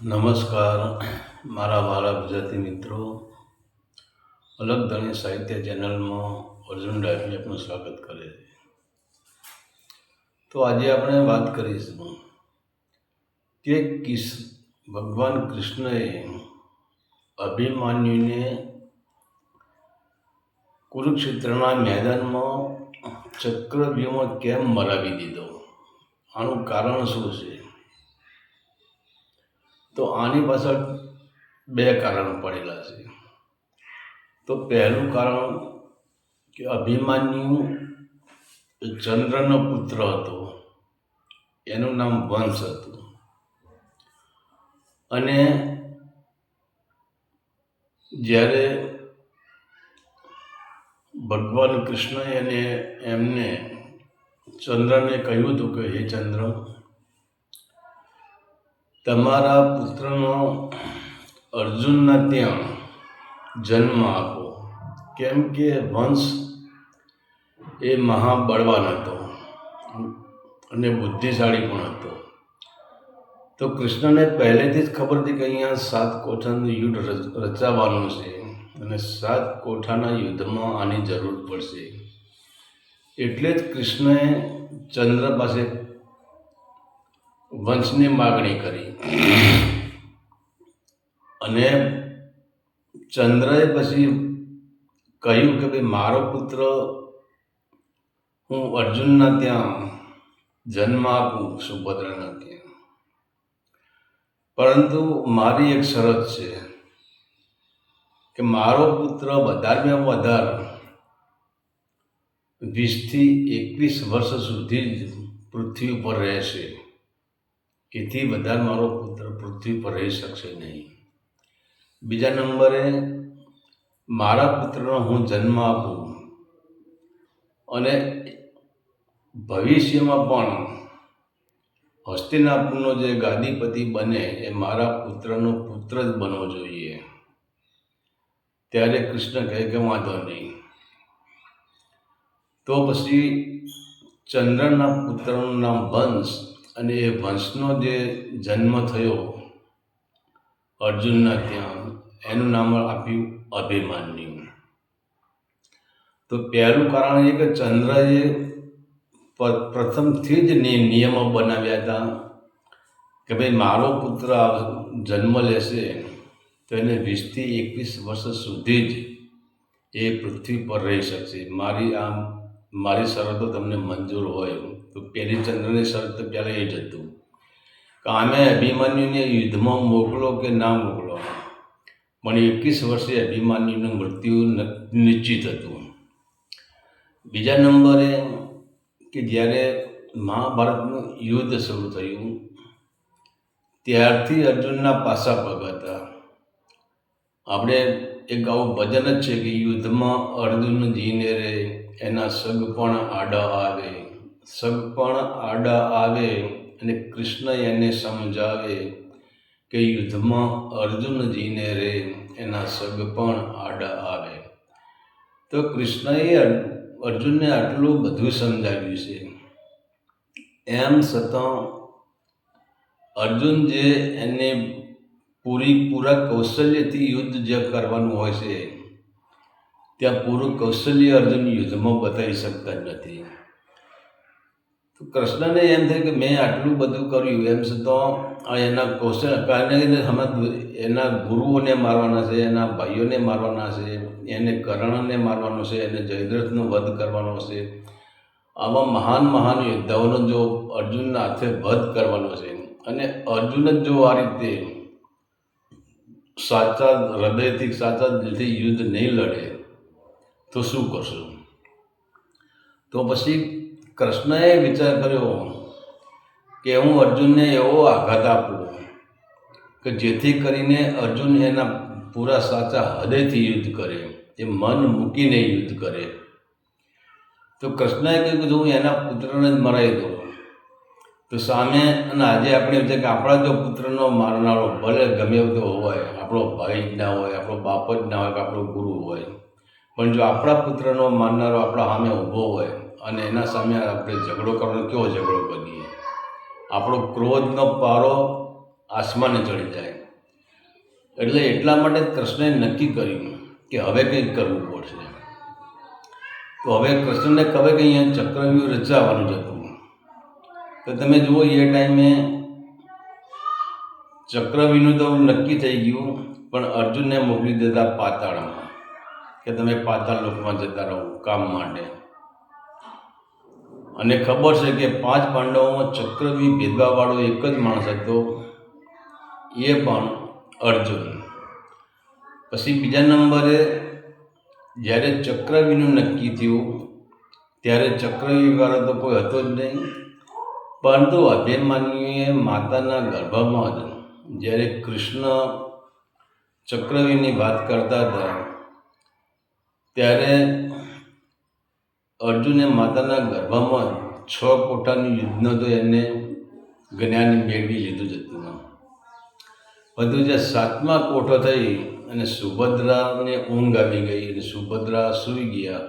નમસ્કાર મારા વાલા ગુજરાતી મિત્રો. અલગ ધણી સાહિત્ય ચેનલમાં અર્જુન ડાયફી આપનું સ્વાગત કરે છે. તો આજે આપણે વાત કરીશું કે ભગવાન કૃષ્ણએ અભિમન્યુને કુરુક્ષેત્રના મેદાનમાં ચક્રવ્યૂહમાં કેમ મરાવી દીધો, આનું કારણ શું છે? તો આની પાછળ બે કારણ પડેલા છે. તો પહેલું કારણ કે અભિમન્યુ ચંદ્રનો પુત્ર હતો, એનું નામ વંશ હતું. અને જ્યારે ભગવાન કૃષ્ણએ એમને ચંદ્રને કહ્યું હતું કે હે ચંદ્ર, તમારા પુત્રનો અર્જુનના ત્યાં જન્મ આપો, કેમ કે વંશ એ મહાબળવાન હતો અને બુદ્ધિશાળી પણ હતો. તો કૃષ્ણને પહેલેથી જ ખબર હતી કે અહીંયા 7 કોઠાનું યુદ્ધ રચાવાનું છે અને 7 કોઠાના યુદ્ધમાં આની જરૂર પડશે. એટલે જ કૃષ્ણએ ચંદ્ર પાસે વંશની માગણી કરી. અને ચંદ્રએ પછી કહ્યું કે ભાઈ, મારો પુત્ર હું અર્જુનના ત્યાં જન્મ આપું, સુભદ્રાના ત્યાં, પરંતુ મારી એક શરત છે કે મારો પુત્ર વધારેમાં વધારે 20 થી 21 વર્ષ સુધી જ પૃથ્વી ઉપર રહેશે. એથી વધારે મારો પુત્ર પૃથ્વી પર રહી શકશે નહીં. બીજા નંબરે, મારા પુત્રનો હું જન્મ આપું અને ભવિષ્યમાં પણ હસ્તિનાપુરનો જે ગાદીપતિ બને એ મારા પુત્રનો પુત્ર જ બનવો જોઈએ. ત્યારે કૃષ્ણ કહે કે વાંધો નહીં. તો પછી ચંદ્રના પુત્રનું નામ વંશ, અને એ વંશનો જે જન્મ થયો અર્જુનના ત્યાં, એનું નામ આપ્યું અભિમન્યુ. તો પહેલું કારણ એ કે ચંદ્રએ પ્રથમથી જ નિયમો બનાવ્યા હતા કે ભાઈ, મારો પુત્ર જન્મ લેશે તો એને 20 થી 21 વર્ષ સુધી જ એ પૃથ્વી પર રહી શકશે. મારી શરતો તમને મંજૂર હોય તો પહેલી ચંદ્રની શરત પહેલાં એ જ હતું કે આમે અભિમન્યુને યુદ્ધમાં મોકલો કે ના મોકલો, પણ 21 વર્ષે અભિમન્યુનું મૃત્યુ નિશ્ચિત હતું. બીજા નંબરે કે જ્યારે મહાભારતનું યુદ્ધ શરૂ થયું ત્યારથી અર્જુનના પાસા પગ હતા. આપણે એક આવું ભજન જ છે કે યુદ્ધમાં અર્જુન જીને રે, એના સગ પણ આડા આવે, સગ પણ આડા આવે, અને કૃષ્ણ એને સમજાવે કે યુદ્ધમાં અર્જુન જીને રે, એના સગ પણ આડા આવે. તો કૃષ્ણએ અર્જુનને આટલું બધું સમજાવ્યું છે. એમ છતાં અર્જુન જે એને પૂરા કૌશલ્યથી યુદ્ધ જે કરવાનું હોય છે, ત્યાં પૂરું કૌશલ્ય અર્જુન યુદ્ધમાં બતાવી શકતા નથી. તો કૃષ્ણને એમ થાય કે મેં આટલું બધું કર્યું, એમ છતાં એના કૌશલ્ય કારણે એના ગુરુઓને મારવાના છે, એના ભાઈઓને મારવાના છે, એને કર્ણને મારવાનો છે, એને જયદ્રથનો વધ કરવાનો છે. આવા મહાન યોદ્ધાઓનો જો અર્જુનના હાથે વધ કરવાનો છે, અને અર્જુન જ જો આ રીતે સાચા હૃદયથી, સાચા દિલથી યુદ્ધ નહીં લડે તો શું કરશું? તો પછી કૃષ્ણએ વિચાર કર્યો કે હું અર્જુનને એવો આઘાત આપું કે જેથી કરીને અર્જુન એના પૂરા સાચા હૃદયથી યુદ્ધ કરે, એ મન મૂકીને યુદ્ધ કરે. તો કૃષ્ણએ કહ્યું કે જો હું એના પુત્રને જ મરાવી દઉં તો સામે, અને આજે આપણે છે કે આપણા જો પુત્રનો મારનારો ભલે ગમે તેવો હોય, આપણો ભાઈ જ ના હોય, આપણો બાપ જ ના હોય, કે આપણો ગુરુ હોય, પણ જો આપણા પુત્રનો મારનારો આપણા સામે ઊભો હોય અને એના સામે આપણે ઝઘડો કરવાનો, કેવો ઝઘડો કરીએ? આપણો ક્રોધનો પારો આસમાને ચડી જાય. એટલે એટલા માટે કૃષ્ણએ નક્કી કર્યું કે હવે કંઈક કરવું પડશે. તો હવે કૃષ્ણને ખબર કે અહીંયા ચક્રવ્યૂહ રચાવાનું જ હતું. તો તમે જુઓ એ ટાઈમે ચક્રવ્યૂહનું તો નક્કી થઈ ગયું, પણ અર્જુનને મોકલી દેતા પાતાળમાં કે તમે પાતાળ લોકમાં જતા રહો કામ માટે. અને ખબર છે કે 5 પાંડવોમાં ચક્રવ્યૂહ ભેદવાવાળો એક જ માણસ હતો, એ પણ અર્જુન. પછી બીજા નંબરે જ્યારે ચક્રવ્યૂહનું નક્કી થયું ત્યારે ચક્રવ્યૂહવાળો તો કોઈ હતો જ નહીં, પરંતુ અભિમન્યુએ માતાના ગર્ભમાં જ જ્યારે કૃષ્ણ ચક્રવ્યૂહની વાત કરતા હતા ત્યારે અર્જુને માતાના ગર્ભમાં 6 કોઠાનું યુદ્ધનો તો એને જ્ઞાન મેળવી લીધું જ હતું. બધું જે 7મા કોઠો થઈ અને સુભદ્રાને ઊંઘ આવી ગઈ અને સુભદ્રા સૂઈ ગયા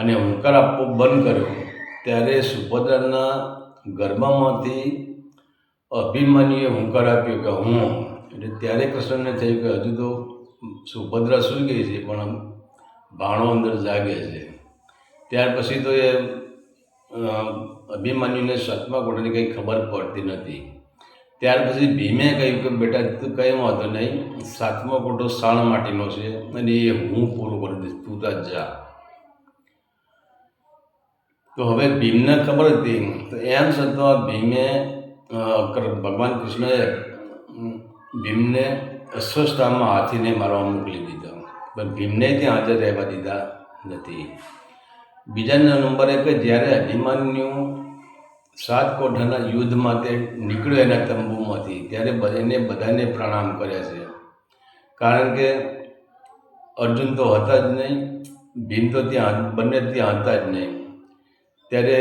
અને હુંકાર આપવો બંધ કર્યો ત્યારે સુભદ્રાના ગર્ભમાંથી અભિમન્યુએ હુંકાર આપ્યો કે હું. એટલે ત્યારે કૃષ્ણને થયું કે હજુ તો સુભદ્રા સૂઈ ગઈ છે પણ ભાણો અંદર જાગે છે. ત્યાર પછી તો એ અભિમન્યુને 7મા કોઠાની કંઈ ખબર પડતી નથી. ત્યાર પછી ભીમે કહ્યું કે બેટા તું કંઈ વાંધો નહીં, 7મો કોઠો શાણ માટીનો છે અને એ હું પૂરું કરી દઈશ, તું ત્યાં જા. તો હવે ભીમને ખબર હતી, તો એમ છતાં ભીમે ભગવાન કૃષ્ણએ ભીમને અસ્વસ્થતામાં હાથીને મારવા મોકલી દીધો, પણ ભીમને ત્યાં હાજર રહેવા દીધા નથી. બીજા નંબરે કે જ્યારે અભિમન્યુ 7 કોઠાના યુદ્ધ માટે નીકળ્યો એના તંબુમાંથી ત્યારે એને બધાને પ્રણામ કર્યા છે, કારણ કે અર્જુન તો હતા જ નહીં, ભીમ તો ત્યાં બંને ત્યાં હતા જ નહીં. ત્યારે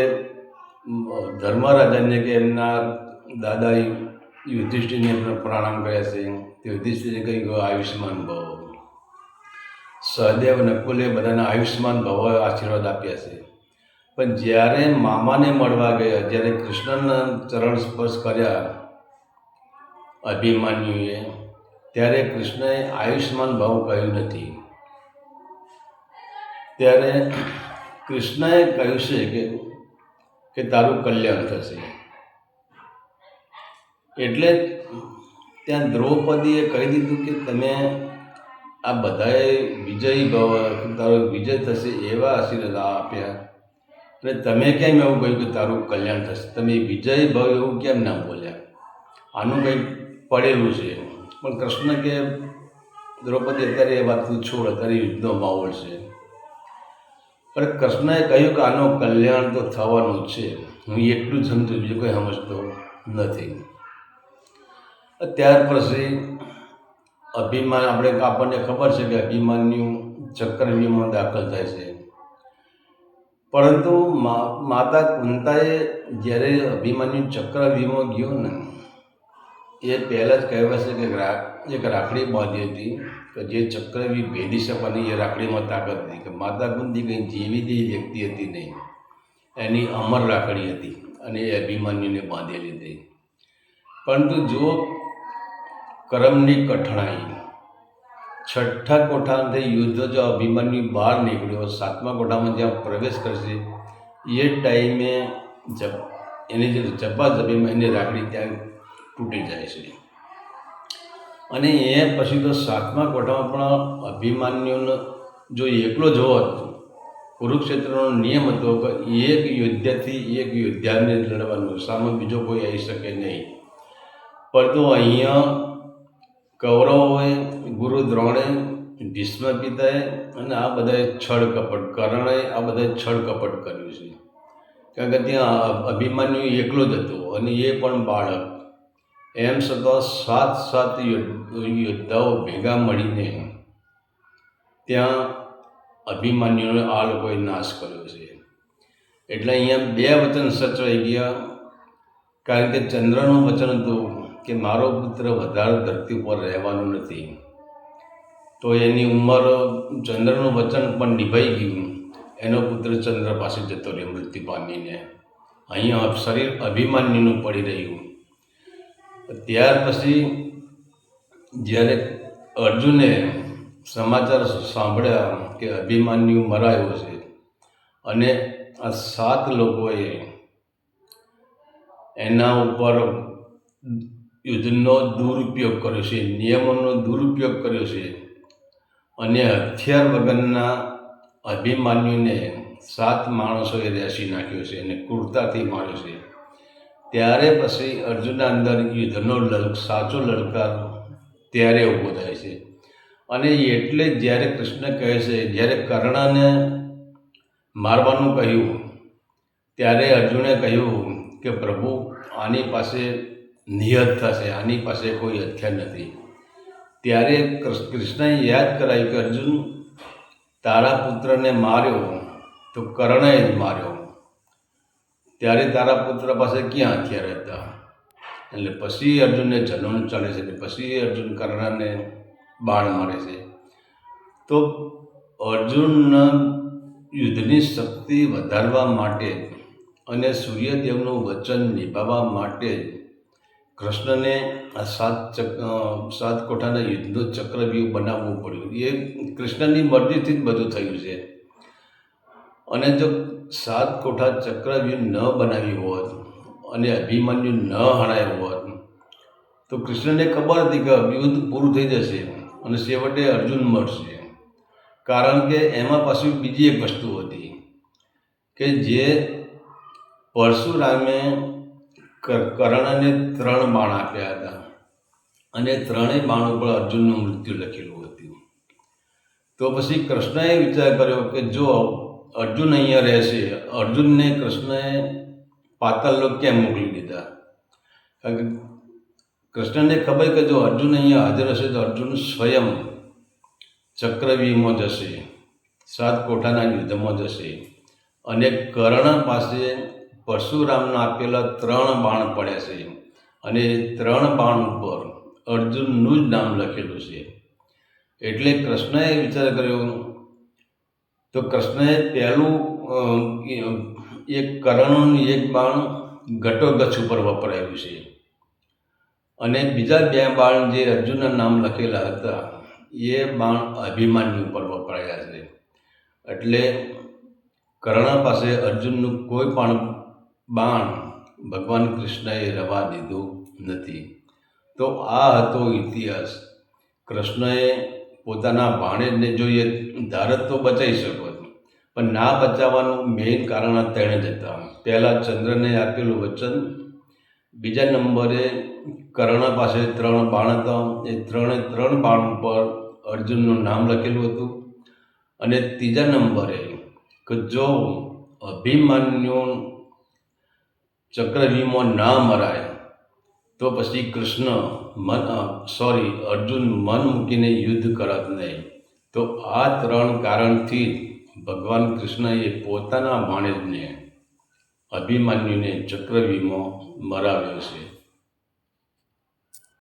ધર્મરાજાને કે એમના દાદા યુધિષ્ઠિરને પ્રણામ કર્યા છે. તે યુધિષ્ઠિરે કહ્યું આયુષ્યમાન ભવ. સહદેવ નકુલે બધાના આયુષ્યમાન ભવ આશીર્વાદ આપ્યા છે. પણ જ્યારે મામાને મળવા ગયા, જ્યારે કૃષ્ણના ચરણ સ્પર્શ કર્યા અભિમન્યુએ, ત્યારે કૃષ્ણએ આયુષ્યમાન ભવ કહ્યું નથી. ત્યારે કૃષ્ણએ કહ્યું છે કે તારું કલ્યાણ થશે. એટલે ત્યાં દ્રૌપદીએ કહી દીધું કે તમે આ બધાએ વિજયી ભવ, તારો વિજય થશે એવા આશીર્વાદ આપ્યા, અને તમે કેમ એવું કહ્યું કે તારું કલ્યાણ થશે? તમે વિજય ભવ એવું કેમ ના બોલ્યા? આનું કંઈક પડેલું છે. પણ કૃષ્ણ કે દ્રૌપદી અત્યારે એ વાત છોડ, અત્યારે યુદ્ધનો માહોલ છે. પણ કૃષ્ણએ કહ્યું કે આનું કલ્યાણ તો થવાનું જ છે, હું એટલું જ સમજુ, બીજું કંઈ સમજતો નથી. ત્યાર પછી આપણને ખબર છે કે અભિમન્યુ ચક્રવ્યૂહમાં દાખલ થાય છે. પરંતુ માતા કુંતાએ જ્યારે અભિમન્યુ ચક્રવ્યૂહમાં ગયો ને, એ પહેલાં જ કહેવાય છે કે એક રાખડી બાંધી હતી કે જે ચક્રવ્યૂહ ભેદી શકવાની એ રાખડીમાં તાકાત હતી. કે માતા કુંતી કંઈ જેવી તે વ્યક્તિ હતી નહીં, એની અમર રાખડી હતી અને એ અભિમન્યુને બાંધેલી હતી. પરંતુ જો કર્મની કઠણાઈ, 6ઠા કોઠાથી યુદ્ધ જો અભિમન્યુ બહાર નીકળ્યો, 7મા કોઠામાં જ્યાં પ્રવેશ કરશે એ ટાઈમે એની જે ઝપાઝપીમાં એની રાખડી ત્યાં તૂટી જાય છે. અને એ પછી તો 7મા કોઠામાં પણ અભિમન્યુનો જો એકલો જ હોત, કુરુક્ષેત્રનો નિયમ હતો કે એક યોદ્ધાથી એક યોદ્ધાને લડવાનું, સામે બીજો કોઈ આવી શકે નહીં. પરંતુ અહીંયા કૌરવોએ, ગુરુ દ્રોણે, ભીષ્મ પિતાએ અને આ બધાએ છળ કપટ, કર્ણએ આ બધાએ છળ કપટ કર્યું છે. કારણ કે ત્યાં અભિમન્યુ એકલો જ હતો અને એ પણ બાળક. એમ છતાં 7 યોદ્ધાઓ ભેગા મળીને ત્યાં અભિમન્યુનો આ લોકોએ નાશ કર્યો છે. એટલે અહીંયા 2 વચન સચવાઈ ગયા. કારણ કે ચંદ્રનું વચન હતું કે મારો પુત્ર વધારે ધરતી ઉપર રહેવાનો નથી, તો એની ઉંમર, ચંદ્રનું વચન પણ નિભાઈ ગયું. એનો પુત્ર ચંદ્ર પાસે જતો રહ્યો મૃત્યુ પામીને. અહીંયા શરીર અભિમન્યુનું પડી રહ્યું. ત્યાર પછી જ્યારે અર્જુને સમાચાર સાંભળ્યા કે અભિમન્યુ મરાયો છે અને આ 7 લોકોએ એના ઉપર યુદ્ધનો દુરુપયોગ કર્યો છે, નિયમોનો દુરુપયોગ કર્યો છે અને હથિયાર વગરના અભિમન્યુને 7 માણસોએ રેસી નાખ્યો છે અને ક્રૂરતાથી માર્યો છે. ત્યારે પછી અર્જુનના અંદર યુદ્ધનો સાચો લલકાર ત્યારે ઊભો થાય છે. અને એટલે જ્યારે કૃષ્ણ કહે છે, જ્યારે કર્ણને મારવાનું કહ્યું ત્યારે અર્જુને કહ્યું કે પ્રભુ આની પાસે નિહત થશે, આની પાસે કોઈ હથિયાર નથી. ત્યારે કૃષ્ણએ યાદ કરાવ્યું કે અર્જુન, તારા પુત્રને માર્યો તો કર્ણએ જ માર્યો, ત્યારે તારા પુત્ર પાસે ક્યાં હથિયાર હતા? એટલે પછી અર્જુનને જલન ચાલે છે અને પછી અર્જુન કર્ણને બાણ મારે છે. તો અર્જુનના યુદ્ધની શક્તિ વધારવા માટે અને સૂર્યદેવનું વચન નિભાવવા માટે કૃષ્ણને આ 7 કોઠાના યુદ્ધનું ચક્રવ્યૂહ બનાવવું પડ્યું. એ કૃષ્ણની મરજીથી જ બધું થયું છે. અને જો 7 કોઠા ચક્રવ્યૂહ ન બનાવી હોત અને અભિમન્યુ ન હણાયો હોત તો કૃષ્ણને ખબર હતી કે યુદ્ધ પૂરું થઈ જશે અને છેવટે અર્જુન મરશે. કારણ કે એમાં પાછી બીજી એક વસ્તુ હતી કે જે પરશુરામે કર્ણને 3 બાણ આપ્યા હતા અને 3 બાણ ઉપર અર્જુનનું મૃત્યુ લખેલું હતું. તો પછી કૃષ્ણએ વિચાર કર્યો કે જો અર્જુન અહીંયા રહેશે, અર્જુનને કૃષ્ણએ પાતાળલોક કેમ મોકલી દીધા? કારણ કે કૃષ્ણને ખબર કે જો અર્જુન અહીંયા હાજર હશે તો અર્જુન સ્વયં ચક્રવ્યૂહમાં જશે, 7 કોઠાના યુદ્ધમાં જશે અને કર્ણ પાસે પરશુરામના આપેલા 3 બાણ પડ્યા છે અને 3 બાણ ઉપર અર્જુનનું જ નામ લખેલું છે. એટલે કૃષ્ણએ વિચાર કર્યો. તો કૃષ્ણએ પહેલું એક કર્ણનું એક બાણ ઘટોગચ્છ ઉપર વપરાયું છે અને બીજા 2 બાણ જે અર્જુનના નામ લખેલા હતા એ બાણ અભિમન્યુ ઉપર વપરાયા છે. એટલે કર્ણ પાસે અર્જુનનું કોઈ પણ બાણ ભગવાન કૃષ્ણએ રવા દીધું નથી. તો આ હતો ઇતિહાસ. કૃષ્ણએ પોતાના ભાણેજને જોઈએ ધારત તો બચાવી શકો પણ ના બચાવવાનું મેઇન કારણ આ 3 જ હતા. પહેલાં ચંદ્રને આપેલું વચન, બીજા નંબરે કર્ણ પાસે 3 બાણ હતા, એ 3 બાણ ઉપર અર્જુનનું નામ લખેલું હતું અને ત્રીજા નંબરે કે જો અભિમન્યુ ચક્રવ્યૂહમાં ના મરાય તો પછી અર્જુન મન મૂકીને યુદ્ધ કરત નહીં. તો આ 3 કારણથી ભગવાન કૃષ્ણએ પોતાના ભાણેજને અભિમન્યુને ચક્રવ્યૂહમાં મરાવ્યો છે.